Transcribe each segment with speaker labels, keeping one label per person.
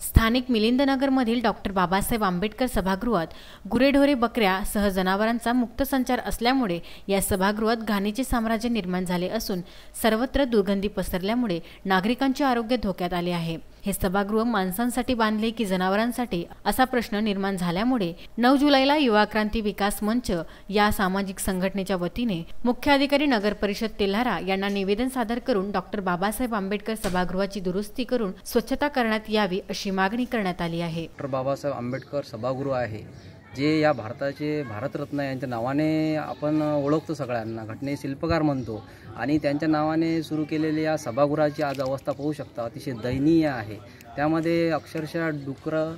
Speaker 1: स्थानिक मिलिंदनगरमधील डॉक्टर बाबासाहेब आंबेडकर सभागृहात गुरेढोरे बकऱ्यासह जनावरांचा मुक्त संचार असल्यामुळे या सभागृहात घाणीचे साम्राज्य निर्माण झाले असून सर्वत्र दुर्गंधी पसरल्यामुळे नागरिकांचे आरोग्य धोक्यात आले आहे। हे सभागृह माणसांसाठी बांधले की जनावरांसाठी असा प्रश्न निर्माण झाल्यामुळे 9 जुलैला युवा क्रांती विकास मंच या सामाजिक संघटनेच्या वतीने मुख्याधिकारी नगर परिषद तेल्हारा यांना निवेदन सादर करून डॉक्टर बाबासाहेब आंबेडकर सभागृहाची दुरुस्ती करून स्वच्छता करण्यात यावी अशी मागणी करण्यात आली आहे।
Speaker 2: डॉक्टर बाबासाहेब आंबेडकर सभागृह आहे जे या भारताचे भारतरत्न यांच्या नावाने आपण ओळखतो, सगळ्यांना घटने शिल्पकार म्हणतो आणि त्यांच्या नावाने सुरू केलेल्या या सभागृहाची आज अवस्था पाहू शकता, अतिशय दयनीय आहे। त्यामध्ये अक्षरशः डुकरं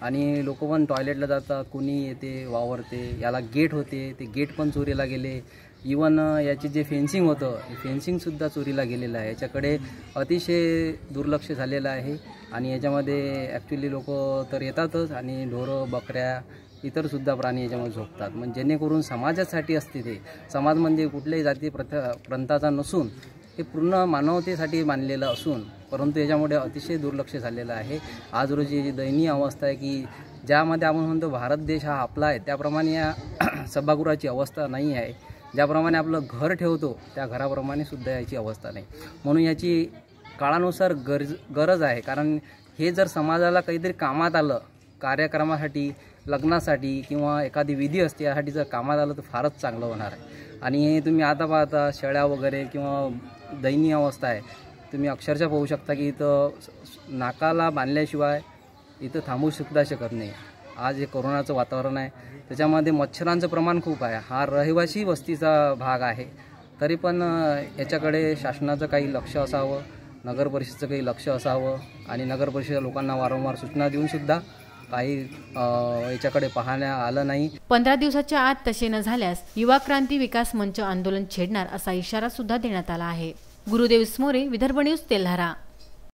Speaker 2: आणि लोक पण टॉयलेटला जातात, कुणी येते वावरते, याला गेट होते, ते गेट पण चोरीला गेले। इवन याची जे फेन्सिंग होतं फेन्सिंगसुद्धा चोरीला गेलेलं आहे। याच्याकडे अतिशय दुर्लक्ष झालेलं आहे आणि याच्यामध्ये ॲक्च्युली लोक तर येतातच आणि ढोरं बकऱ्या इतरसुद्धा प्राणी याच्यामध्ये झोपतात, म्हणजे जेणेकरून समाजासाठी असते ते समाज म्हणजे कुठल्याही जाती पंथाचा नसून हे पूर्ण मानवतेसाठी बांधलेलं असून परंतु याच्यामुळे अतिशय दुर्लक्ष झालेलं आहे। आज रोजी जी दयनीय अवस्था आहे की ज्यामध्ये आपण म्हणतो भारत देश हा आपला आहे त्याप्रमाणे या सभागृहाची अवस्था नाही आहे। ज्याप्रमाणे आपलं घर ठेवतो त्या घराप्रमाणे सुद्धा याची अवस्था नाही, म्हणून याची काळानुसार गरज आहे। कारण हे जर समाजाला काहीतरी कामात आलं, कार्यक्रमासाठी, लग्नासाठी किंवा एखादी विधी असते यासाठी जर कामात आलं तर फारच चांगलं होणार आहे। आणि हे तुम्ही आता पाहता शेळ्या वगैरे किंवा दयनीय अवस्था आहे, तुम्ही अक्षरशः पाहू शकता की इथं नाकाला बांधल्याशिवाय इथं थांबू सुद्धा शकत नाही। आज हे कोरोनाचं वातावरण आहे, त्याच्यामध्ये मच्छरांचं प्रमाण खूप आहे। हा रहिवासी वस्तीचा भाग आहे, तरी पण याच्याकडे शासनाचं काही लक्ष असावं, नगर परिषदेचं काही लक्ष असावं आणि नगर परिषद लोकांना वारंवार सूचना देऊनसुद्धा काही याच्याकडे पाहण्या आलं नाही।
Speaker 1: 15 दिवसाच्या आत तसे न झाल्यास युवा क्रांती विकास मंच आंदोलन छेडणार असा इशारा सुद्धा देण्यात आला आहे। गुरुदेव स्मोरे, विदर्भ न्यूज, तेल्हारा।